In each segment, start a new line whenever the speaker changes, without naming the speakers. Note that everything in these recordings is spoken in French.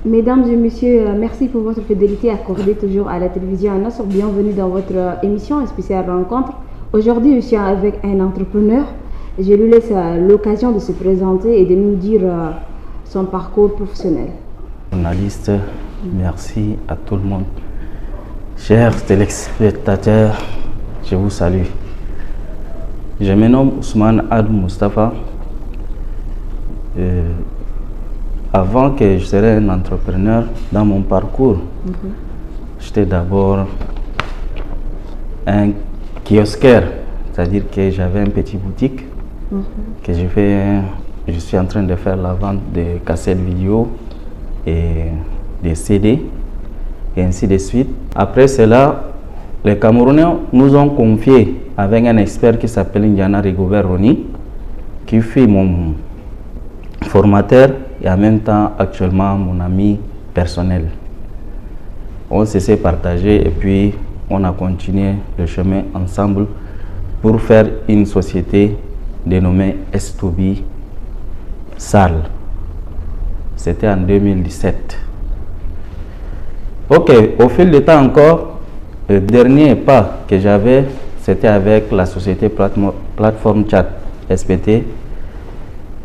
Mesdames et messieurs, merci pour votre fidélité accordée toujours à la télévision Al-Nasr. Bienvenue dans votre émission spéciale rencontre. Aujourd'hui, je suis avec un entrepreneur. Je lui laisse l'occasion de se présenter et de nous dire son parcours professionnel.
Journaliste, merci à tout le monde. Chers téléspectateurs, je vous salue. Je me nomme Ousmane Ad Mustafa. Avant que je serais un entrepreneur, dans mon parcours, j'étais d'abord un kiosquaire, c'est-à-dire que j'avais une petite boutique que je suis en train de faire la vente de cassettes vidéo et des CD et ainsi de suite. Après cela, les Camerounais nous ont confié avec un expert qui s'appelle Indiana Rigobert Roni, qui fut mon formateur et en même temps actuellement mon ami personnel. On s'est partagé et puis on a continué le chemin ensemble pour faire une société dénommée S2B Salle. C'était en 2017. Ok, au fil du temps encore, le dernier pas que j'avais, c'était avec la société plateforme chat SPT.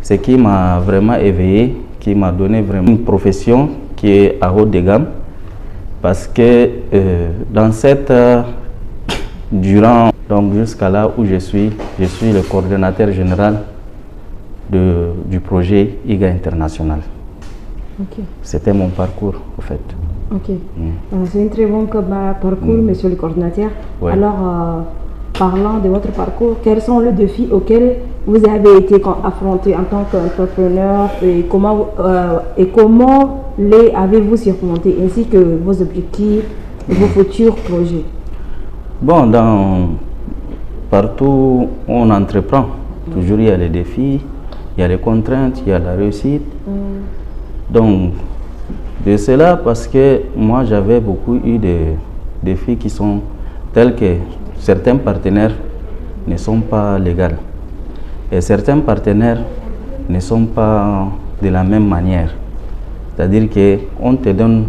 Ce qui m'a vraiment éveillé, qui m'a donné vraiment une profession qui est à haut de gamme, parce que durant donc jusqu'à là où je suis le coordonnateur général du projet IGA International.
Okay.
C'était mon parcours en fait.
Ok, c'est un très bon parcours, monsieur le coordinateur.
Ouais.
Alors, parlant de votre parcours, quels sont les défis auxquels vous avez été affronté en tant qu'entrepreneur et comment les avez-vous surmontés, ainsi que vos objectifs et vos futurs projets?
Bon, partout où on entreprend, toujours il y a les défis, il y a les contraintes, il y a la réussite. Donc, de cela, parce que moi j'avais beaucoup eu de défis qui sont tels que certains partenaires ne sont pas légaux et certains partenaires ne sont pas de la même manière. C'est-à-dire qu'on te donne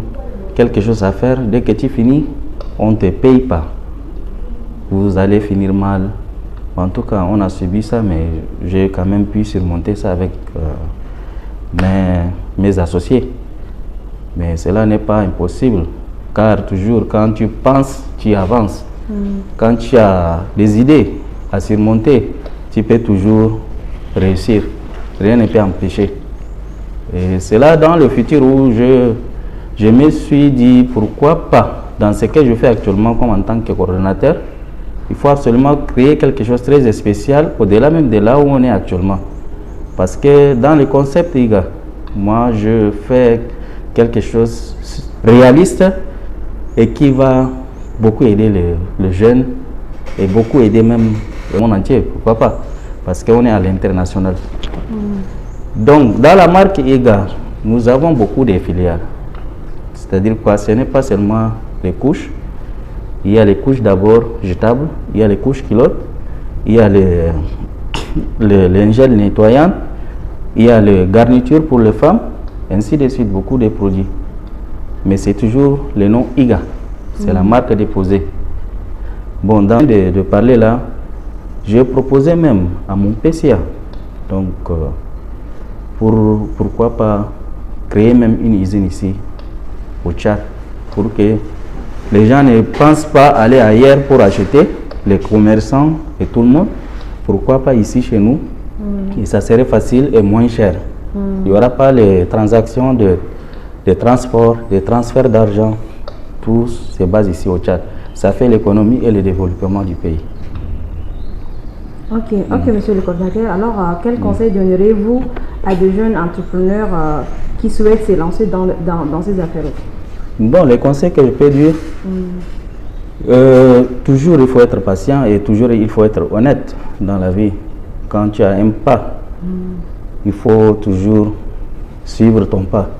quelque chose à faire, dès que tu finis, on ne te paye pas. Vous allez finir mal. En tout cas, on a subi ça, mais j'ai quand même pu surmonter ça avec mes associés. Mais cela n'est pas impossible, car toujours quand tu penses, tu avances. Quand tu as des idées à surmonter, tu peux toujours réussir. Rien ne peut empêcher. Et c'est là dans le futur où je me suis dit pourquoi pas, dans ce que je fais actuellement comme en tant que coordonnateur, il faut absolument créer quelque chose de très spécial au-delà même de là où on est actuellement. Parce que dans le concept IGA, moi je fais quelque chose de réaliste et qui va beaucoup aider les jeunes et beaucoup aider même le monde entier, pourquoi pas, parce qu'on est à l'international. Donc dans la marque IGA, nous avons beaucoup de filiales. C'est-à-dire quoi, ce n'est pas seulement les couches. Il y a les couches d'abord jetables, il y a les couches culottes, il y a les lingettes nettoyantes, il y a les garnitures pour les femmes, ainsi de suite, beaucoup de produits. Mais c'est toujours le nom IGA, c'est la marque déposée. Bon, dans de parler là, j'ai proposé même à mon PCA, donc pourquoi pas créer même une usine ici au Tchad, pour que les gens ne pensent pas aller ailleurs pour acheter, les commerçants et tout le monde, pourquoi pas ici chez nous, et ça serait facile et moins cher. Il n'y aura pas les transactions de transport, de transfert d'argent, tout se base ici au Tchad. Ça fait l'économie et le développement du pays.
Ok, monsieur le coordinateur. Alors, quel conseil donneriez-vous à des jeunes entrepreneurs qui souhaitent se lancer dans ces affaires?
Bon, les conseils que je peux dire, toujours il faut être patient et toujours il faut être honnête dans la vie. Quand tu as un pas, il faut toujours suivre ton pas.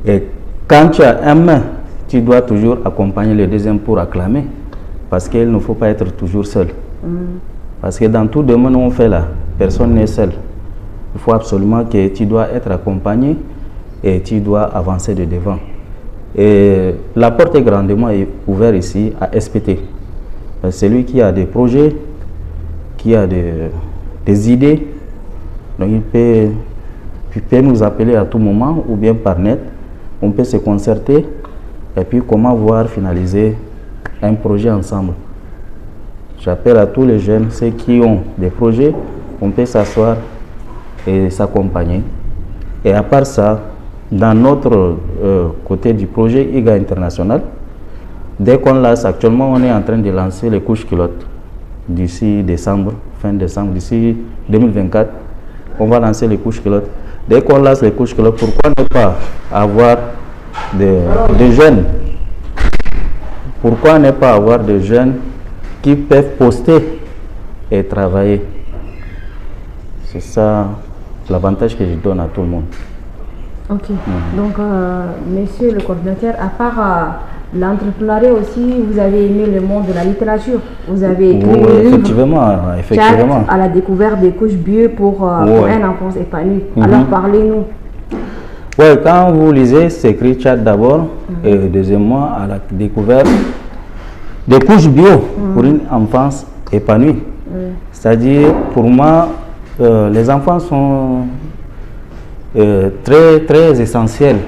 Et quand tu as un main, tu dois toujours accompagner le deuxième pour acclamer. Parce qu'il ne faut pas être toujours seul. Parce que dans tout domaine où on fait là, personne n'est seul. Il faut absolument que tu dois être accompagné et tu dois avancer de devant. Et la porte est grandement ouverte ici à SPT. Celui qui a des projets, qui a des idées, donc il peut nous appeler à tout moment ou bien par net. On peut se concerter et puis comment voir finaliser un projet ensemble. J'appelle à tous les jeunes, ceux qui ont des projets, on peut s'asseoir et s'accompagner. Et à part ça, dans notre côté du projet IGA International, dès qu'on lance, actuellement on est en train de lancer les couches culottes d'ici décembre, fin décembre, d'ici 2024, on va lancer les couches culottes. Dès qu'on lance les couches culottes, pourquoi ne pas avoir des jeunes? Pourquoi ne pas avoir des jeunes qui peuvent poster et travailler? C'est ça l'avantage que je donne à tout le monde.
Ok. Donc, monsieur le coordinateur, à part l'entrepreneuriat aussi, vous avez aimé le monde de la littérature. Vous avez écrit un livre,
effectivement.
à la découverte des couches bio pour un enfant épanoui. Alors, parlez-nous.
Oui, quand vous lisez, c'est écrit chat d'abord, et deuxièmement, à la découverte des couches bio pour une enfance épanouie. C'est-à-dire, pour moi, les enfants sont très, très essentiels.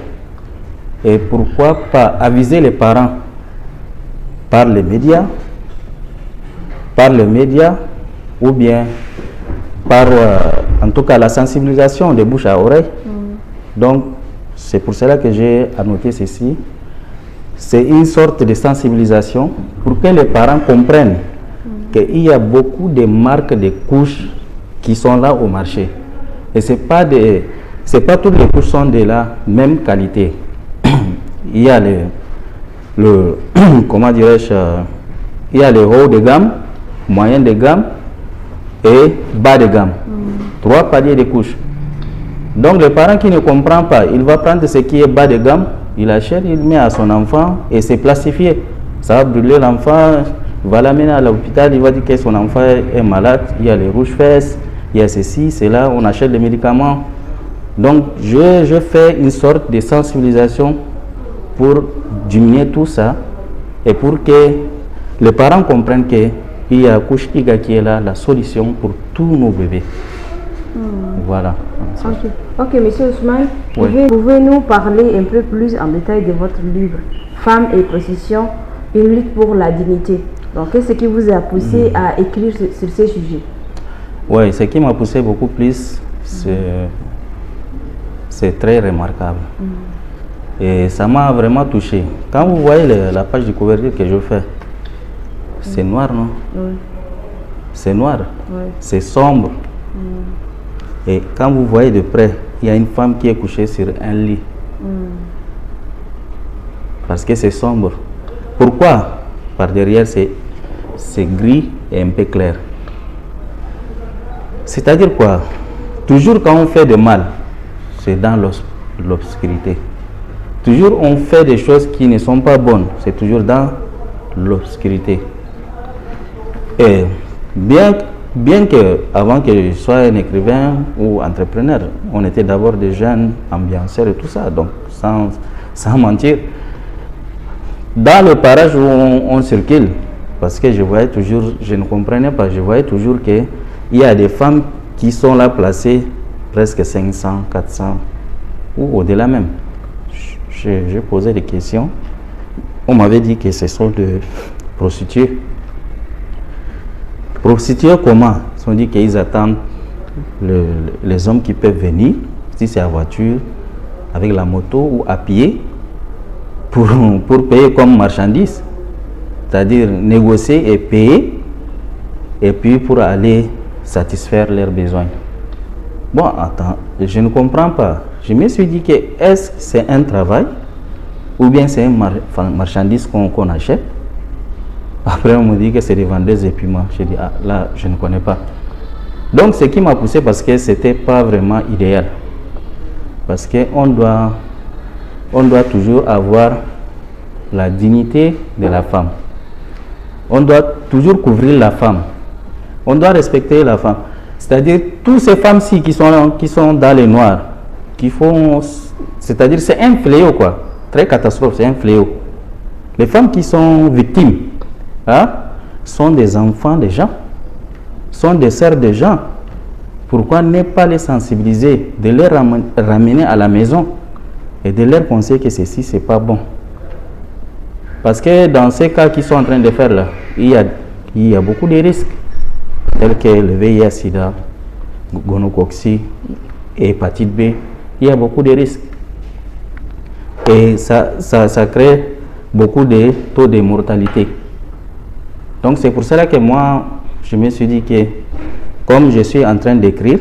Et pourquoi pas aviser les parents par les médias ou bien par, en tout cas, la sensibilisation de bouche à oreille. Donc, c'est pour cela que j'ai annoté ceci. C'est une sorte de sensibilisation pour que les parents comprennent qu'il y a beaucoup de marques de couches qui sont là au marché. Et c'est pas toutes les couches sont de la même qualité. Il y a comment dirais-je, il y a les hauts de gamme, moyen de gamme et bas de gamme. 3 paliers de couches. Donc le parent qui ne comprend pas, il va prendre ce qui est bas de gamme, il achète, il met à son enfant et c'est plastifié. Ça va brûler l'enfant, il va l'amener à l'hôpital, il va dire que son enfant est malade, il y a les rouges-fesses, il y a ceci, cela, on achète les médicaments. Donc je fais une sorte de sensibilisation pour diminuer tout ça et pour que les parents comprennent qu'il y a Couche IGA qui est là, la solution pour tous nos bébés. Voilà.
Ok, monsieur Ousmane, pouvez-nous parler un peu plus en détail de votre livre Femmes et position, une lutte pour la dignité. Donc, qu'est-ce qui vous a poussé à écrire sur ces sujets?
Oui, ce qui m'a poussé beaucoup plus, c'est très remarquable. Et ça m'a vraiment touché. Quand vous voyez la page de couverture que je fais, c'est noir, non? Oui. C'est noir, c'est sombre. Et quand vous voyez de près, il y a une femme qui est couchée sur un lit. Parce que c'est sombre. Pourquoi? Par derrière, c'est gris et un peu clair. C'est-à-dire quoi? Toujours quand on fait de mal, c'est dans l'obscurité. Toujours on fait des choses qui ne sont pas bonnes, c'est toujours dans l'obscurité. Et bien que, avant que je sois un écrivain ou entrepreneur, on était d'abord des jeunes ambianceurs et tout ça, donc sans mentir. Dans le parage où on circule, parce que je voyais toujours, je ne comprenais pas, je voyais toujours qu'il y a des femmes qui sont là placées presque 500, 400 ou au-delà même. J'ai posé des questions. On m'avait dit que ce sont des prostituées. Prostituées comment? Ils ont dit qu'ils attendent les hommes qui peuvent venir, si c'est à voiture, avec la moto ou à pied, pour payer comme marchandise. C'est-à-dire négocier et payer, et puis pour aller satisfaire leurs besoins. Bon, attends, je ne comprends pas. Je me suis dit que est-ce que c'est un travail ou bien c'est une marchandise qu'on achète? Après, on me dit que c'est des vendeuses et piments. Je dis, ah, là, je ne connais pas. Donc, ce qui m'a poussé, parce que ce n'était pas vraiment idéal. Parce qu'on doit toujours avoir la dignité de la femme. On doit toujours couvrir la femme. On doit respecter la femme. C'est-à-dire, toutes ces femmes-ci qui sont dans les noirs, qui font... C'est-à-dire c'est un fléau, quoi. Très catastrophe, c'est un fléau. Les femmes qui sont victimes, hein, sont des enfants des gens, sont des sœurs des gens. Pourquoi ne pas les sensibiliser, de les ramener à la maison et de leur conseiller que ceci, c'est pas bon? Parce que dans ces cas qu'ils sont en train de faire là, il y a beaucoup de risques, tels que le VIH, SIDA, gonocoxie et hépatite B. Il y a beaucoup de risques. Et ça crée beaucoup de taux de mortalité. Donc c'est pour cela que moi, je me suis dit que, comme je suis en train d'écrire,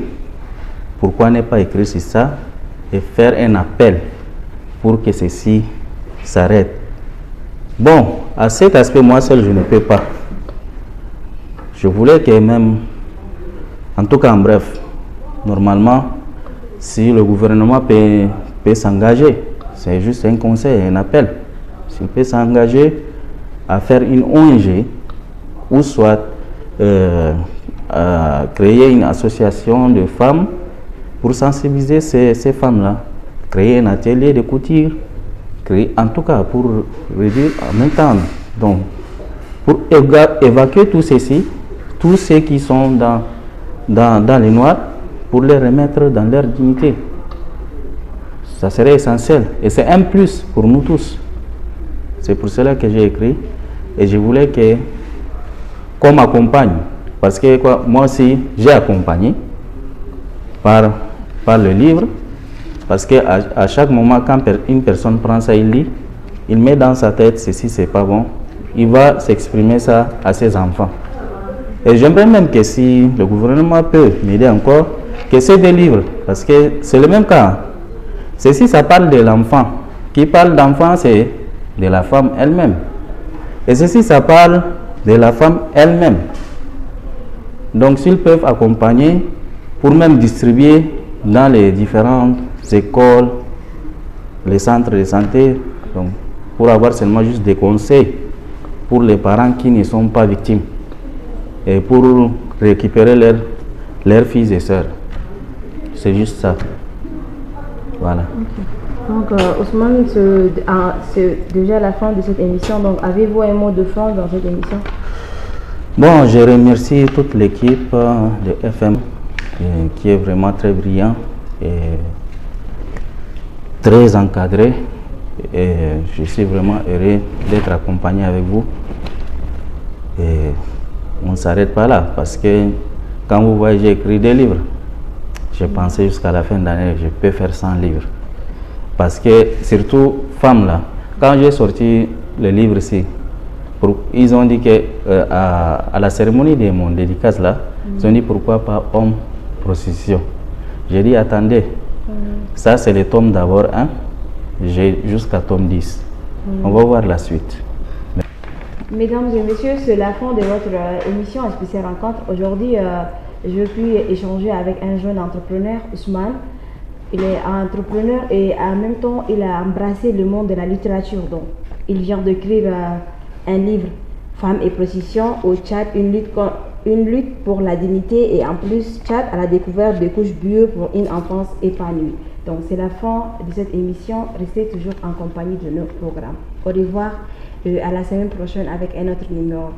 pourquoi ne pas écrire sur ça et faire un appel pour que ceci s'arrête. Bon, à cet aspect, moi seul, je ne peux pas. Je voulais que même, en tout cas en bref, normalement, si le gouvernement peut s'engager, c'est juste un conseil, un appel, s'il peut s'engager à faire une ONG ou soit à créer une association de femmes pour sensibiliser ces femmes-là, créer un atelier de couture, créer, en tout cas pour réduire en même temps, donc pour évacuer tout ceci, tous ceux qui sont dans les noirs, pour les remettre dans leur dignité. Ça serait essentiel et c'est un plus pour nous tous. C'est pour cela que j'ai écrit et je voulais qu'on m'accompagne, parce que moi aussi j'ai accompagné par le livre, parce que à chaque moment quand une personne prend ça, il lit, il met dans sa tête ceci c'est pas bon, il va s'exprimer ça à ses enfants. Et j'aimerais même que si le gouvernement peut m'aider encore, que c'est des livres, parce que c'est le même cas. Ceci, ça parle de l'enfant. Qui parle d'enfant, c'est de la femme elle-même. Et ceci, ça parle de la femme elle-même. Donc, s'ils peuvent accompagner, pour même distribuer dans les différentes écoles, les centres de santé, donc, pour avoir seulement juste des conseils pour les parents qui ne sont pas victimes et pour récupérer leurs fils et sœurs. C'est juste ça. Voilà.
Okay. Donc, Ousmane, c'est déjà la fin de cette émission. Donc, avez-vous un mot de fin dans cette émission?
Bon, je remercie toute l'équipe de FM qui est vraiment très brillant et très encadré. Et je suis vraiment heureux d'être accompagné avec vous. Et on ne s'arrête pas là, parce que quand vous voyez, j'ai écrit des livres. J'ai pensé jusqu'à la fin d'année, je peux faire 100 livres. Parce que, surtout, femmes là, quand j'ai sorti le livre ici, ils ont dit que à la cérémonie de mon dédicace là, ils ont dit pourquoi pas homme prostitution. J'ai dit attendez, ça c'est le tome d'abord 1, j'ai jusqu'à tome 10. On va voir la suite.
Mesdames et messieurs, c'est la fin de votre émission spéciale rencontre. Aujourd'hui, je puis échanger avec un jeune entrepreneur, Ousmane. Il est entrepreneur et en même temps, il a embrassé le monde de la littérature. Donc, il vient d'écrire un livre, Femmes et prostitution, au Tchad, une lutte pour la dignité, et en plus, Tchad à la découverte de couches bio pour une enfance épanouie. Donc, c'est la fin de cette émission. Restez toujours en compagnie de nos programmes. Au revoir et à la semaine prochaine avec un autre numéro.